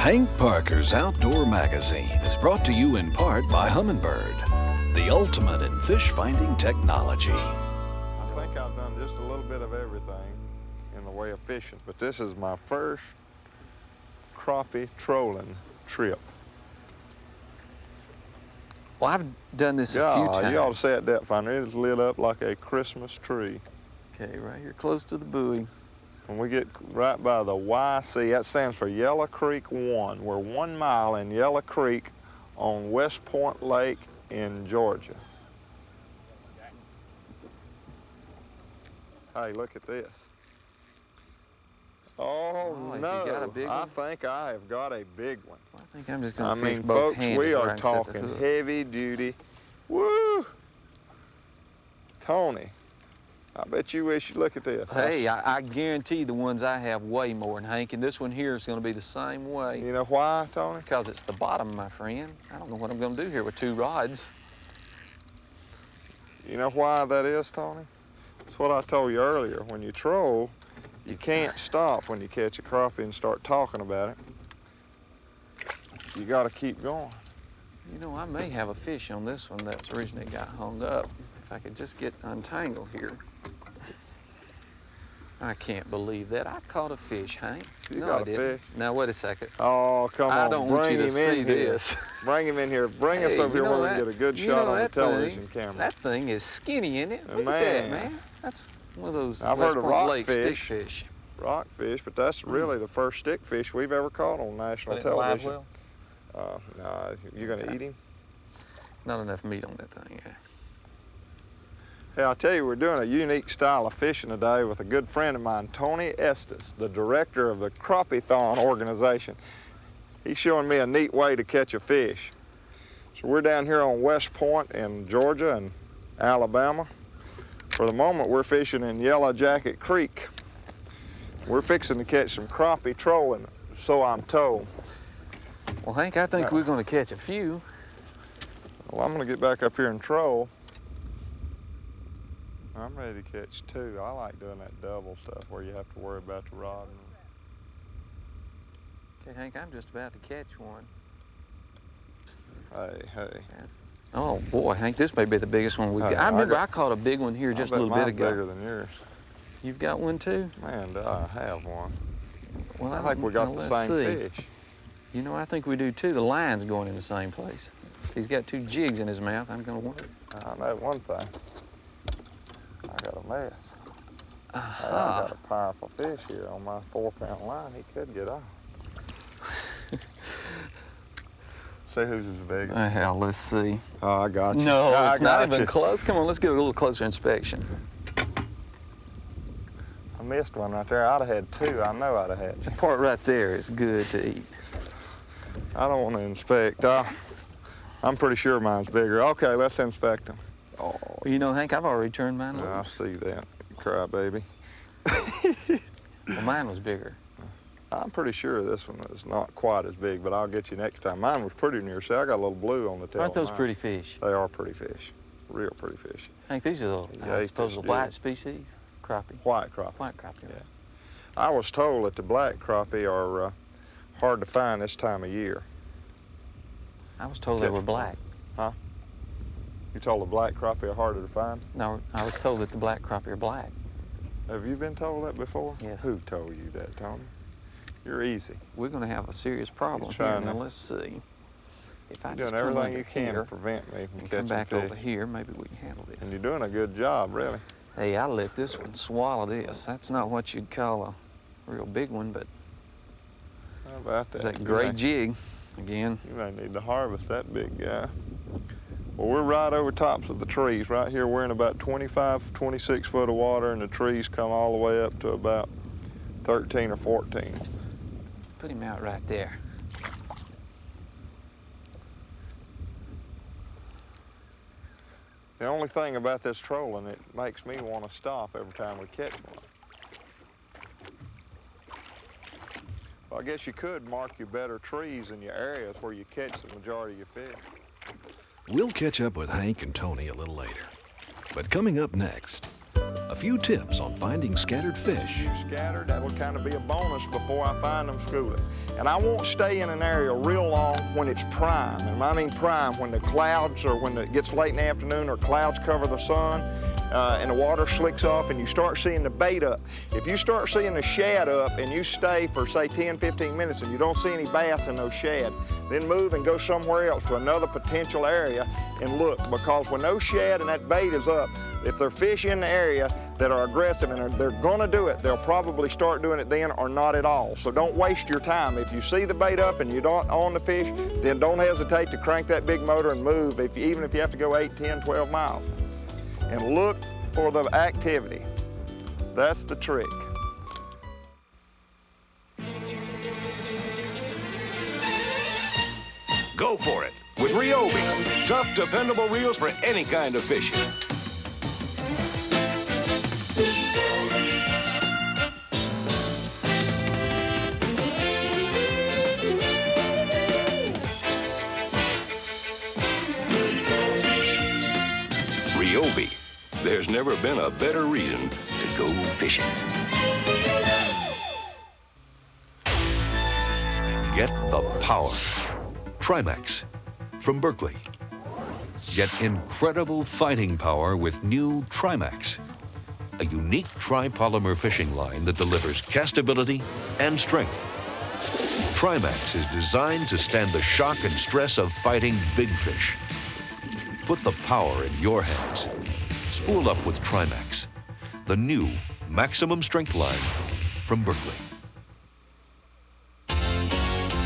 Hank Parker's Outdoor Magazine is brought to you in part by Humminbird, the ultimate in fish-finding technology. I think I've done just a little bit of everything in the way of fishing, but this is my first crappie trolling trip. Well, I've done this a few times. You ought to see that depth finder. It is lit up like a Christmas tree. Okay, right here close to the buoy. When we get right by the YC, that stands for Yellow Creek 1. We're 1 mile in Yellow Creek on West Point Lake in Georgia. Hey, look at this. Oh no, you got a big I one? think I have got a big one. Well, I think I'm just going to fish folks, both handed. we are where I can set the talking hook. heavy duty. Woo! Tony, I bet you wish you look at this. Hey, I guarantee the ones I have weigh more than Hank, and this one here is going to be the same way. You know why, Tony? Because it's the bottom, my friend. I don't know what I'm going to do here with 2 rods. You know why that is, Tony? It's what I told you earlier. When you troll, you can't stop when you catch a crappie and start talking about it. You got to keep going. You know, I may have a fish on this one. That's the reason it got hung up. If I could just get untangled here. I can't believe that. I caught a fish, Hank. You No, got I a didn't. fish? Now, wait a second. Oh, come on. I don't want you to Bring him see in here. this. Bring him in here. Bring us Hey, over here you know where we that- can get a good you shot know on the that television thing, camera. That thing is skinny, isn't it? Look at Man. that, man. That's one of those I've West heard of Point Lake rockfish. stickfish. Rockfish, but that's really the first stickfish we've ever caught on national Put it in live television. well? No, you're going to eat him? Not enough meat on that thing, yeah. Hey, I'll tell you, we're doing a unique style of fishing today with a good friend of mine, Tony Estes, the director of the Crappie-thon organization. He's showing me a neat way to catch a fish. So we're down here on West Point in Georgia and Alabama. For the moment, we're fishing in Yellow Jacket Creek. We're fixing to catch some crappie trolling, so I'm told. Well, Hank, I think we're going to catch a few. Well, I'm going to get back up here and troll. I'm ready to catch 2. I like doing that double stuff where you have to worry about the rod. Okay, Hank, I'm just about to catch one. Hey. Oh, boy, Hank, this may be the biggest one we've got. I remember I caught a big one here just a little bit ago. Bigger than yours. You've got one, too? Man, do I have one. Well, I think we got the same fish. You know, I think we do, too. The line's going in the same place. He's got 2 jigs in his mouth. I'm going to want it. I know one thing. I got a mess. Uh-huh. Hey, I got a powerful fish here on my 4-pound line. He could get off. See who's his biggest. Hell, let's see. Oh, I got you. No, I it's not got even you. close. Come on, let's get a little closer inspection. I missed one right there. I'd have had 2. I know I'd have had you. That part right there is good to eat. I don't want to inspect. I'm pretty sure mine's bigger. Okay, let's inspect them. Oh, Well, you know, Hank, I've already turned mine I loose. see that. Cry, baby. Well, mine was bigger. I'm pretty sure this one is not quite as big, but I'll get you next time. Mine was pretty near. See, I got a little blue on the tail. Aren't those of mine. pretty fish? They are pretty fish. Real pretty fish. Hank, these are the, Yeah, I ate suppose, this the white jig. species? Crappie? White crappie. White crappie. Yeah. I was told that the black crappie are hard to find this time of year. I was told they were black. You told the black crappie are harder to find? No, I was told that the black crappie are black. Have you been told that before? Yes. Who told you that, Tony? You're easy. We're going to have a serious problem here. trying Now, to- let's see. If I You're just doing come everything over you can here to prevent me from and catching come back fish. over here, maybe we can handle And this. you're doing a good job, really. Hey, I let this one swallow this. That's not what you'd call a real big one, but How about that? it's a great jig. Again, You may need to harvest that big guy. Well, we're right over tops of the trees. Right here, we're in about 25, 26 foot of water, and the trees come all the way up to about 13 or 14. put him out right there. The only thing about this trolling, it makes me want to stop every time we catch one. Well, I guess you could mark your better trees in your areas where you catch the majority of your fish. We'll catch up with Hank and Tony a little later. But coming up next, A few tips on finding scattered fish. Scattered, that would kind of be a bonus before I find them schooling. And I won't stay in an area real long when it's prime. And I mean prime, when the clouds, or when it gets late in the afternoon, or clouds cover the sun, and the water slicks off and you start seeing the bait up. If you start seeing the shad up and you stay for say 10, 15 minutes and you don't see any bass in those shad, then move and go somewhere else to another potential area and look, because when those shad and that bait is up, if there are fish in the area that are aggressive and they're gonna do it, they'll probably start doing it then or not at all. So don't waste your time. If you see the bait up and you don't own the fish, then don't hesitate to crank that big motor and move, even if you have to go 8, 10, 12 miles. And look for the activity. That's the trick. Go for it with Ryobi. Tough, dependable reels for any kind of fishing. Ryobi. There's never been a better reason to go fishing. Get the power. Trimax from Berkley. Get incredible fighting power with new Trimax, a unique tri-polymer fishing line that delivers castability and strength. Trimax is designed to stand the shock and stress of fighting big fish. Put the power in your hands. Spool up with Trimax, the new maximum strength line from Berkley.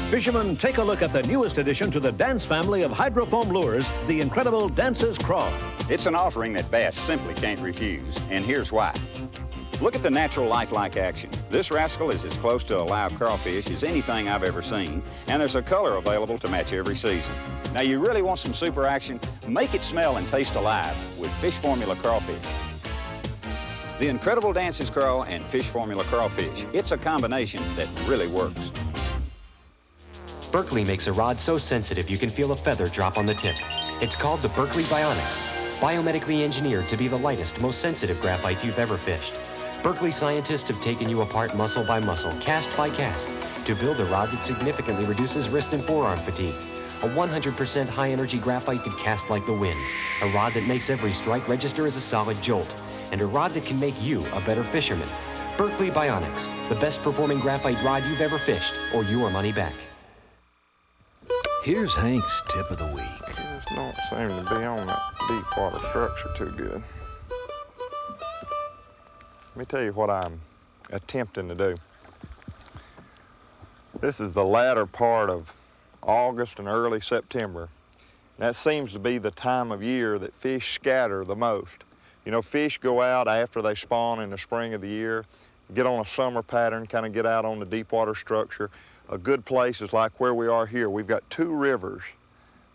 Fishermen, take a look at the newest addition to the Dance family of hydrofoam lures, the incredible Dance's Craw. It's an offering that bass simply can't refuse, and here's why. Look at the natural lifelike action. This rascal is as close to a live crawfish as anything I've ever seen, and there's a color available to match every season. Now, you really want some super action? Make it smell and taste alive with Fish Formula Crawfish. The incredible Dance's Craw and Fish Formula Crawfish. It's a combination that really works. Berkley makes a rod so sensitive you can feel a feather drop on the tip. It's called the Berkley Bionics, biomedically engineered to be the lightest, most sensitive graphite you've ever fished. Berkley scientists have taken you apart muscle by muscle, cast by cast, to build a rod that significantly reduces wrist and forearm fatigue. A 100% high-energy graphite that casts like the wind. A rod that makes every strike register as a solid jolt. And a rod that can make you a better fisherman. Berkley Bionics, the best performing graphite rod you've ever fished, or your money back. Here's Hank's tip of the week. Just don't seem to be on that deep water structure too good. Let me tell you what I'm attempting to do. This is the latter part of August and early September. That seems to be the time of year that fish scatter the most. You know, fish go out after they spawn in the spring of the year, get on a summer pattern, kind of get out on the deep water structure. A good place is like where we are here. We've got two rivers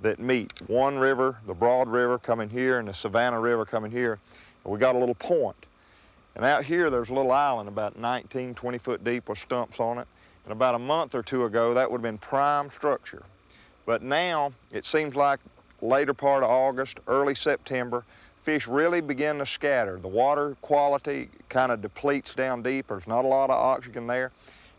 that meet. One river, the Broad River, coming here, and the Savannah River coming here. And we got a little point. And out here, there's a little island about 19, 20 foot deep with stumps on it. And about a month or two ago, that would have been prime structure. But now, it seems like later part of August, early September, fish really begin to scatter. The water quality kind of depletes down deep. There's not a lot of oxygen there.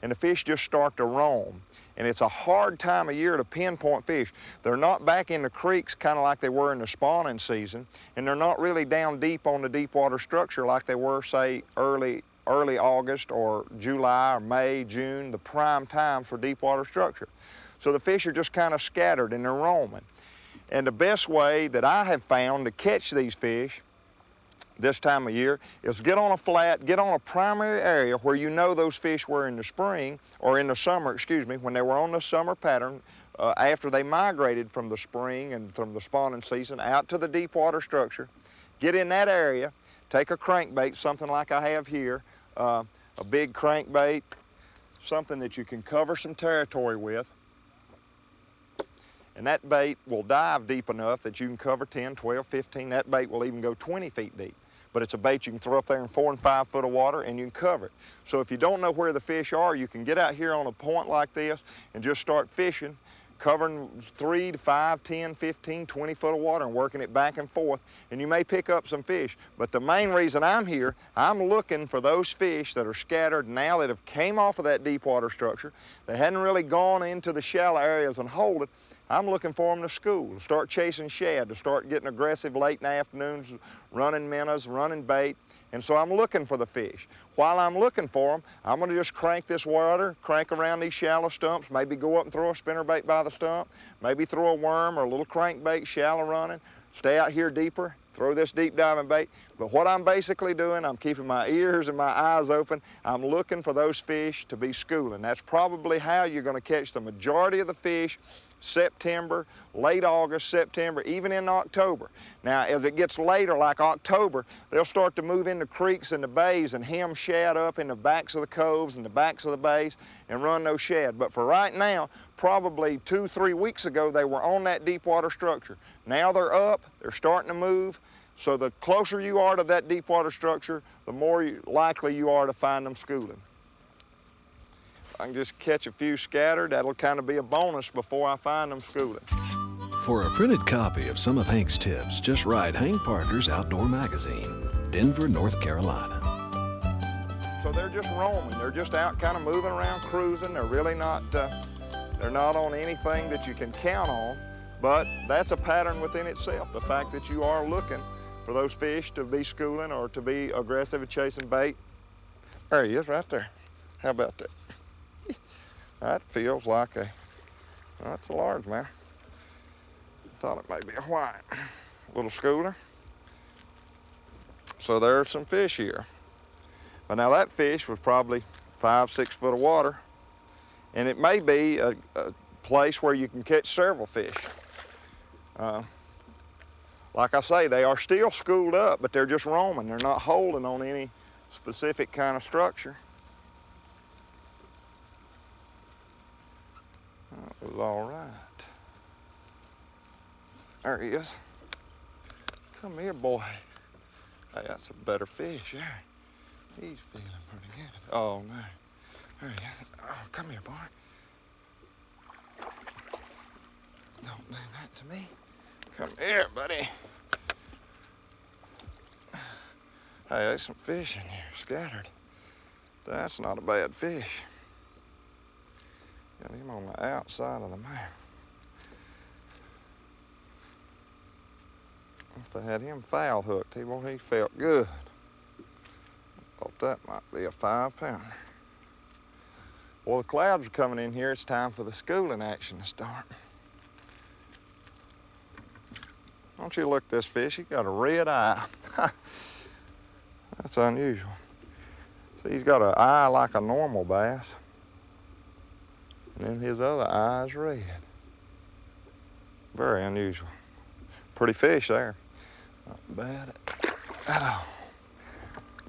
And the fish just start to roam. And it's a hard time of year to pinpoint fish. They're not back in the creeks kind of like they were in the spawning season, and they're not really down deep on the deep water structure like they were, say, early August or July or May, June, the prime times for deep water structure. So the fish are just kind of scattered and they're roaming. And the best way that I have found to catch these fish this time of year is get on a flat, get on a primary area where you know those fish were in the spring, or in the summer, excuse me, when they were on the summer pattern, after they migrated from the spring and from the spawning season out to the deep water structure. Get in that area, take a crankbait, something like I have here, a big crankbait, something that you can cover some territory with. And that bait will dive deep enough that you can cover 10, 12, 15. That bait will even go 20 feet deep. But it's a bait you can throw up there in 4 and 5 foot of water and you can cover it. So if you don't know where the fish are, you can get out here on a point like this and just start fishing. covering 3 to 5, 10, 15, 20 foot of water and working it back and forth, and you may pick up some fish. But the main reason I'm here, I'm looking for those fish that are scattered now that have came off of that deep water structure. They hadn't really gone into the shallow areas and hold it. I'm looking for them to school, to start chasing shad, to start getting aggressive late in the afternoons, running minnows, running bait. And so I'm looking for the fish. While I'm looking for them, I'm gonna just crank this water, crank around these shallow stumps, maybe go up and throw a spinnerbait by the stump, maybe throw a worm or a little crankbait, shallow running, stay out here deeper, throw this deep diving bait. But what I'm basically doing, I'm keeping my ears and my eyes open. I'm looking for those fish to be schooling. That's probably how you're gonna catch the majority of the fish September, late August, September, even in October. Now, as it gets later, like October, they'll start to move into creeks and the bays and hem shad up in the backs of the coves and the backs of the bays and run those shad. But for right now, probably 2, 3 weeks ago, they were on that deep water structure. Now they're up, they're starting to move. So the closer you are to that deep water structure, the more likely you are to find them schooling. I can just catch a few scattered. That'll kind of be a bonus before I find them schooling. For a printed copy of some of Hank's tips, just write Hank Parker's Outdoor Magazine, Denver, North Carolina. So they're just roaming. They're just out kind of moving around, cruising. They're really not, they're not on anything that you can count on, but that's a pattern within itself. The fact that you are looking for those fish to be schooling or to be aggressive at chasing bait. There he is right there. How about that? That feels like a, well, that's a largemouth. Thought it might be a white. Little schooler. So there's some fish here. But now that fish was probably 5, 6 foot of water. And it may be a place where you can catch several fish. Like I say, they are still schooled up, but they're just roaming. They're not holding on any specific kind of structure. That was all right. There he is. Come here, boy. Hey, that's a better fish there. He's feeling pretty good. Oh, no. There he is. Oh, come here, boy. Don't do that to me. Come here, buddy. Hey, there's some fish in here, scattered. That's not a bad fish. Got him on the outside of the mouth. If I had him foul hooked, he felt good. Thought that might be a 5-pounder. Well, the clouds are coming in here. It's time for the schooling action to start. Don't you look at this fish? He's got a red eye. That's unusual. See, he's got an eye like a normal bass. And then his other eye is red. Very unusual. Pretty fish there. Not bad at all.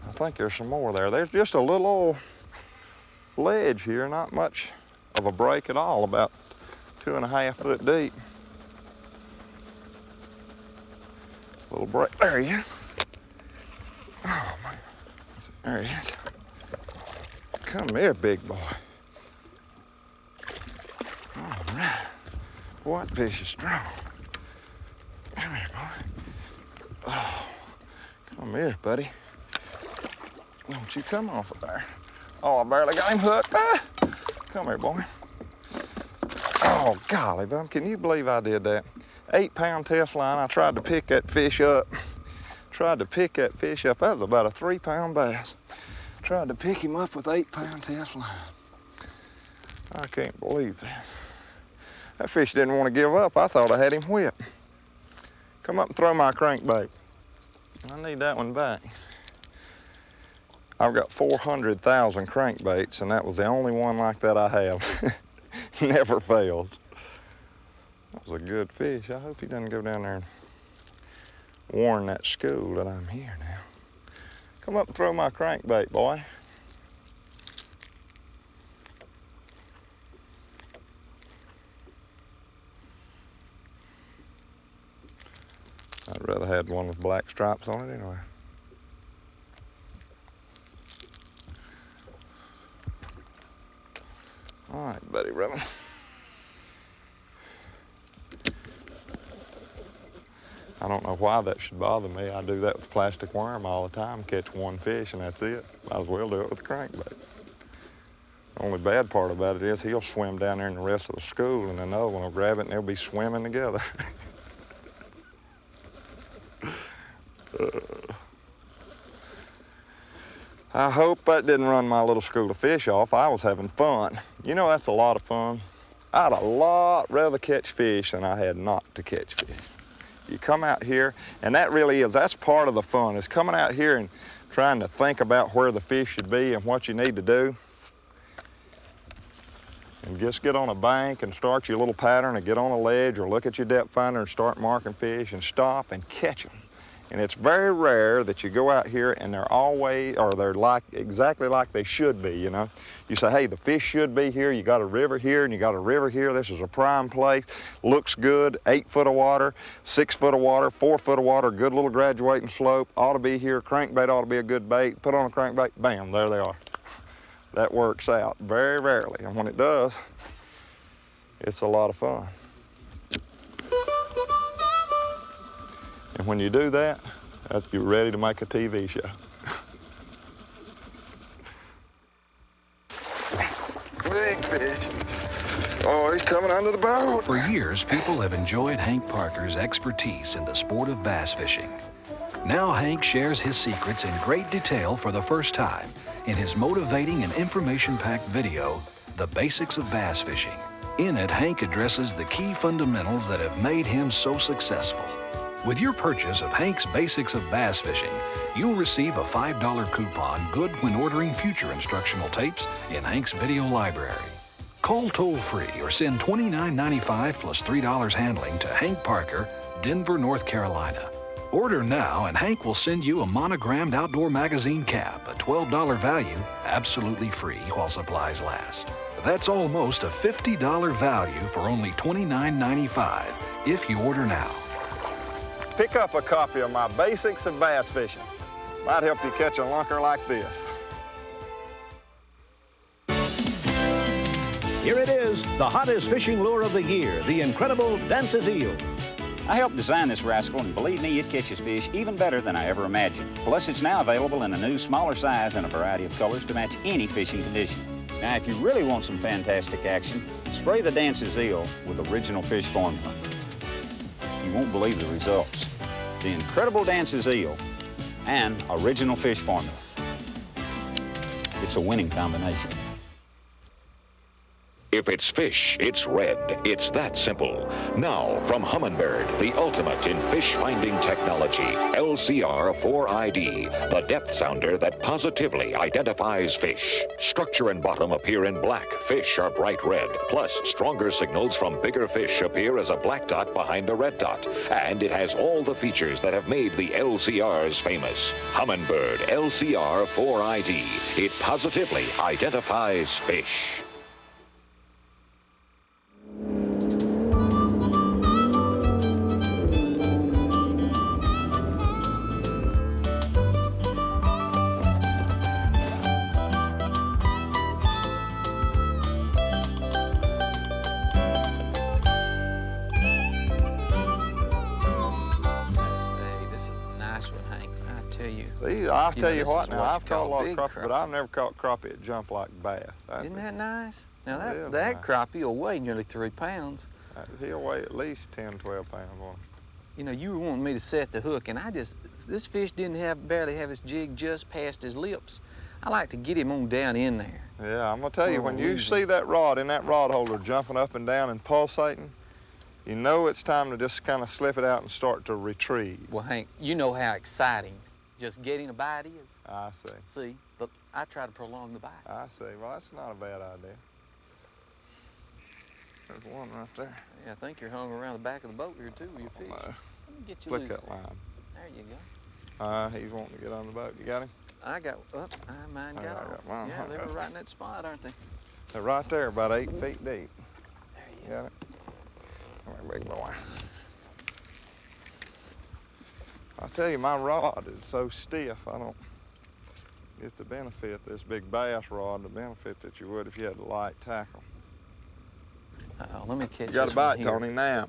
I think there's some more there. There's just a little old ledge here, not much of a break at all, about 2.5 foot deep. Little break. There he is. Oh, man. There he is. Come here, big boy. All right. What fish is strong? Come here, boy. Oh, come here, buddy. Don't you come off of there. Oh, I barely got him hooked. Ah! Come here, boy. Oh, golly, bum, can you believe I did that? 8-pound test line. I tried to pick that fish up. That was about a 3-pound bass. Tried to pick him up with 8-pound test line. I can't believe that. That fish didn't want to give up. I thought I had him whipped. Come up and throw my crankbait. I need that one back. I've got 400,000 crankbaits, and that was the only one like that I have. Never fails. That was a good fish. I hope he doesn't go down there and warn that school that I'm here now. Come up and throw my crankbait, boy. I'd rather had one with black stripes on it anyway. All right, buddy, brother. I don't know why that should bother me. I do that with plastic worm all the time, catch one fish and that's it. Might as well do it with a crankbait. The only bad part about it is he'll swim down there in the rest of the school and another one will grab it and they'll be swimming together. I hope that didn't run my little school of fish off. I was having fun. You know, that's a lot of fun. I'd a lot rather catch fish than I had not to catch fish. You come out here, and that really is, that's part of the fun, is coming out here and trying to think about where the fish should be and what you need to do. And just get on a bank and start your little pattern and get on a ledge or look at your depth finder and start marking fish and stop and catch them. And it's very rare that you go out here and they're always, or they're like exactly like they should be, you know. You say, hey, the fish should be here. You got a river here and you got a river here. This is a prime place. Looks good. 8 foot of water, 6 foot of water, 4 foot of water, good little graduating slope. Ought to be here. Crankbait ought to be a good bait. Put on a crankbait, bam, there they are. That works out very rarely. And when it does, it's a lot of fun. And when you do that, you're ready to make a TV show. Big fish. Oh, he's coming under the boat. For years, people have enjoyed Hank Parker's expertise in the sport of bass fishing. Now Hank shares his secrets in great detail for the first time in his motivating and information-packed video, The Basics of Bass Fishing. In it, Hank addresses the key fundamentals that have made him so successful. With your purchase of Hank's Basics of Bass Fishing, you'll receive a $5 coupon good when ordering future instructional tapes in Hank's video library. Call toll-free or send $29.95 plus $3 handling to Hank Parker, Denver, North Carolina. Order now and Hank will send you a monogrammed outdoor magazine cap, a $12 value, absolutely free while supplies last. That's almost a $50 value for only $29.95 if you order now. Pick up a copy of my Basics of Bass Fishing. Might help you catch a lunker like this. Here it is, the hottest fishing lure of the year, the incredible Dance's Eel. I helped design this rascal, and believe me, it catches fish even better than I ever imagined. Plus, it's now available in a new, smaller size and a variety of colors to match any fishing condition. Now, if you really want some fantastic action, spray the Dance's Eel with original fish formula. You won't believe the results. The incredible Dance's Eel and original fish formula. It's a winning combination. If it's fish, it's red. It's that simple. Now, from Humminbird, the ultimate in fish-finding technology, LCR-4ID, the depth sounder that positively identifies fish. Structure and bottom appear in black. Fish are bright red. Plus, stronger signals from bigger fish appear as a black dot behind a red dot. And it has all the features that have made the LCRs famous. Humminbird LCR-4ID. It positively identifies fish. I'll tell you this what is now, what I've you caught a call lot of big crappie, but I've never caught crappie that jump like bass. Isn't that nice? Now It that is nice. crappie will weigh nearly 3 pounds. He'll weigh at least 10, 12 pounds on him. You know, you were wanting me to set the hook, and this fish didn't barely have his jig just past his lips. I like to get him on down in there. Yeah, I'm gonna tell you, Oh, when you easy. see that rod in that rod holder jumping up and down and pulsating, you know it's time to just kind of slip it out and start to retrieve. Well, Hank, you know how exciting just getting a bite is. I see. See, but I try to prolong the bite. I see. Well, that's not a bad idea. There's one right there. Yeah, I think you're hung around the back of the boat here too with your fish. No. Let me get you Flick loose that there. line. There you go. He's wanting to get on the boat. You got him? I got, mine got Yeah, I off. got mine. Yeah, they were right in that spot, aren't they? They're right there, about 8 feet deep. There he is. Got it? Come here, big boy. I tell you, my rod is so stiff, I don't get the benefit, this big bass rod, the benefit that you would if you had a light tackle. Let me catch You got this a bite, one here. Tony, now.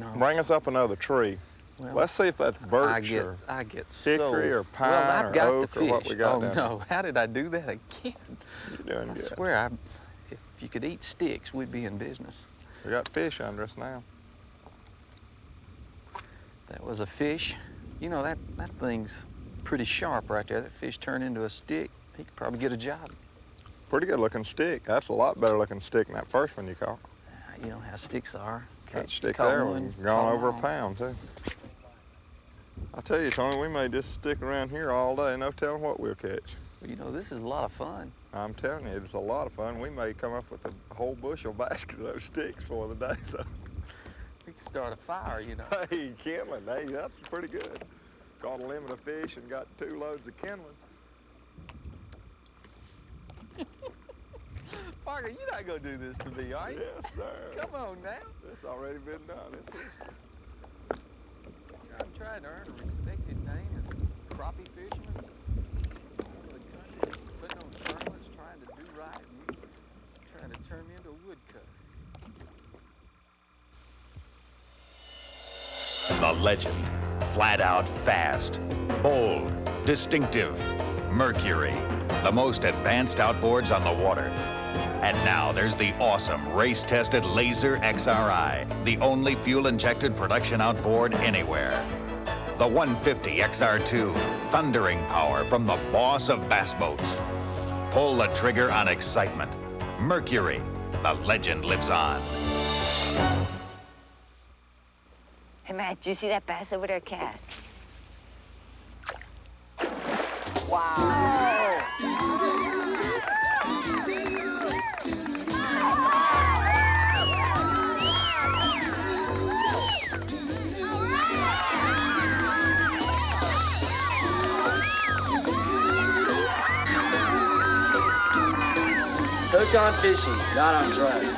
No. Bring us up another tree. Well, Let's see if that's birch I get hickory so, or pine well, I've or got oak the fish. or what we got Oh down no, how did I do that again? You're doing I good. swear, if you could eat sticks, we'd be in business. We got fish under us now. That was a fish. You know, that thing's pretty sharp right there. That fish turned into a stick. He could probably get a job. Pretty good looking stick. That's a lot better looking stick than that first one you caught. You know how sticks are. That Catch, stick caught there one, was gone caught over a them all. pound too. I tell you, Tony, we may just stick around here all day. No telling what we'll catch. Well, you know, this is a lot of fun. I'm telling you, it's a lot of fun. We may come up with a whole bushel basket of those sticks for the day. So. We could start a fire, you know. Hey, kindling, hey, that's pretty good. Caught a limit of fish and got 2 loads of kindling. Parker, you're not gonna do this to me, are you? Yes, sir. Come on now. It's already been done. I'm trying to earn a respected name as a crappie fisherman. All over the country, putting on tournaments, trying to do right, and you trying to turn me into a woodcutter. The legend, flat out fast, bold, distinctive, Mercury, the most advanced outboards on the water. And now there's the awesome race-tested Laser XRI, the only fuel-injected production outboard anywhere. The 150 XR2, thundering power from the boss of bass boats. Pull the trigger on excitement. Mercury, the legend lives on. Hey, Matt, do you see that bass over there cast? Wow! Hooked on fishing, not on drugs.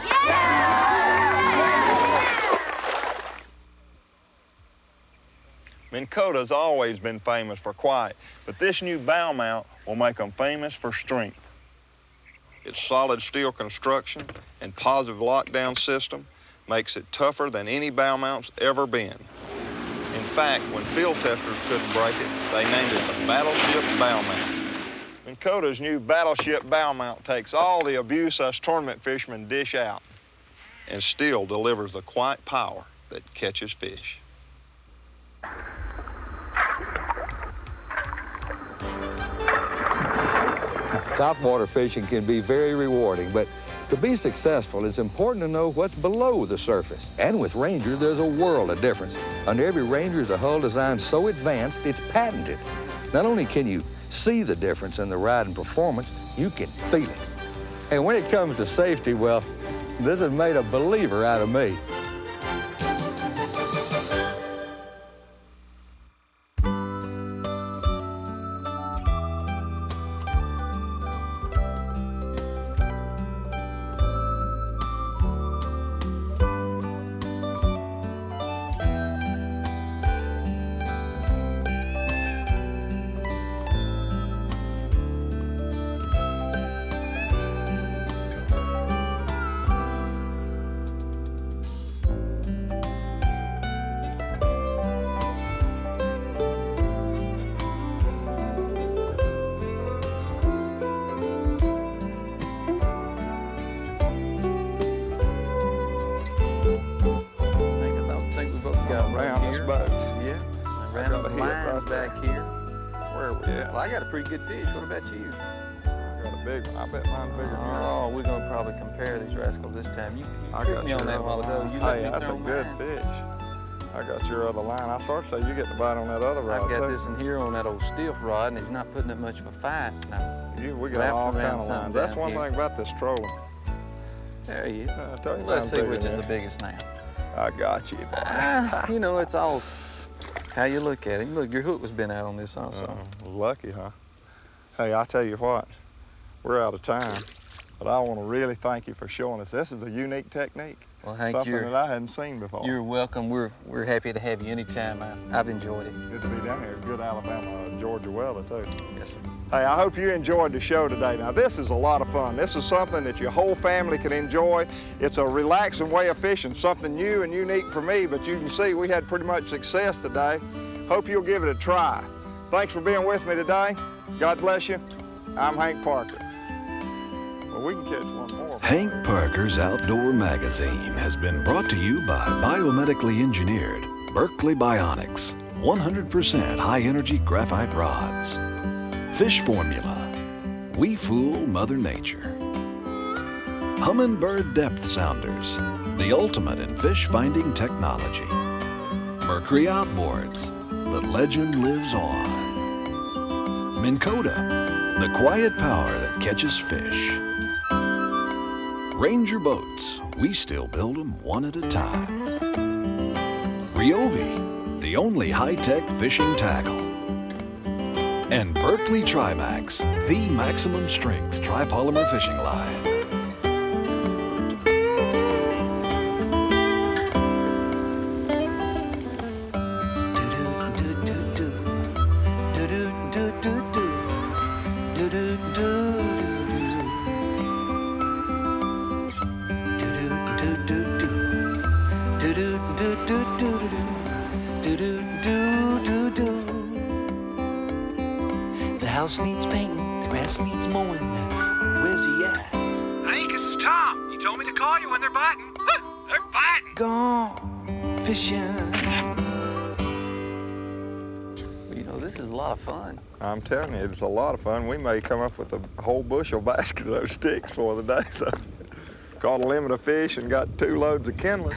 Minn Kota's always been famous for quiet, but this new bow mount will make them famous for strength. Its solid steel construction and positive lockdown system makes it tougher than any bow mount's ever been. In fact, when field testers couldn't break it, they named it the Battleship Bow Mount. Minn Kota's new Battleship Bow Mount takes all the abuse us tournament fishermen dish out and still delivers the quiet power that catches fish. Topwater fishing can be very rewarding, but to be successful, it's important to know what's below the surface. And with Ranger, there's a world of difference. Under every Ranger is a hull design so advanced, it's patented. Not only can you see the difference in the ride and performance, you can feel it. And when it comes to safety, well, this has made a believer out of me. Back here. Where are we? Yeah. Well, I got a pretty good fish. What about you? I got a big one. I bet mine's bigger than yours. Oh, we're gonna probably compare these rascals this time. You I tricked got me on your that a while other ago. line. You let Hey, me that's a throw good mine. fish. I got your other line. I started to say you get to bite on that other rod I've got too. this in here on that old stiff rod, and he's not putting up much of a fight. We got all kind of lines. That's one thing about this trolling. There he is. I tell you, Let's see mine's which bigger is than the biggest now. I got you. You know, it's all how you look at him. Look, your hook was been out on this also. Lucky, huh? Hey, I tell you what, we're out of time. But I want to really thank you for showing us. This is a unique technique. Well, Hank, something that I hadn't seen before. You're welcome. We're happy to have you anytime. I've enjoyed it. Good to be down here. Good Alabama, Georgia weather too. Yes, sir. Hey, I hope you enjoyed the show today. Now, this is a lot of fun. This is something that your whole family can enjoy. It's a relaxing way of fishing, something new and unique for me, but you can see we had pretty much success today. Hope you'll give it a try. Thanks for being with me today. God bless you. I'm Hank Parker. Well, we can catch one more. Hank Parker's Outdoor Magazine has been brought to you by biomedically engineered Berkeley Bionics, 100% high-energy graphite rods. Fish Formula, we fool Mother Nature. Humminbird Depth Sounders, the ultimate in fish finding technology. Mercury Outboards, the legend lives on. Minn Kota, the quiet power that catches fish. Ranger Boats, we still build them one at a time. Ryobi, the only high-tech fishing tackle. And Berkley Trimax, the maximum strength tripolymer fishing line. The house needs painting, the grass needs mowing. Where's he at? Hank, this is Tom. You told me to call you when they're biting. They're biting. Gone fishing. Well, you know, this is a lot of fun. I'm telling you, it's a lot of fun. We may come up with a whole bushel basket of those sticks for the day. So, caught a limit of fish and got 2 loads of kindling.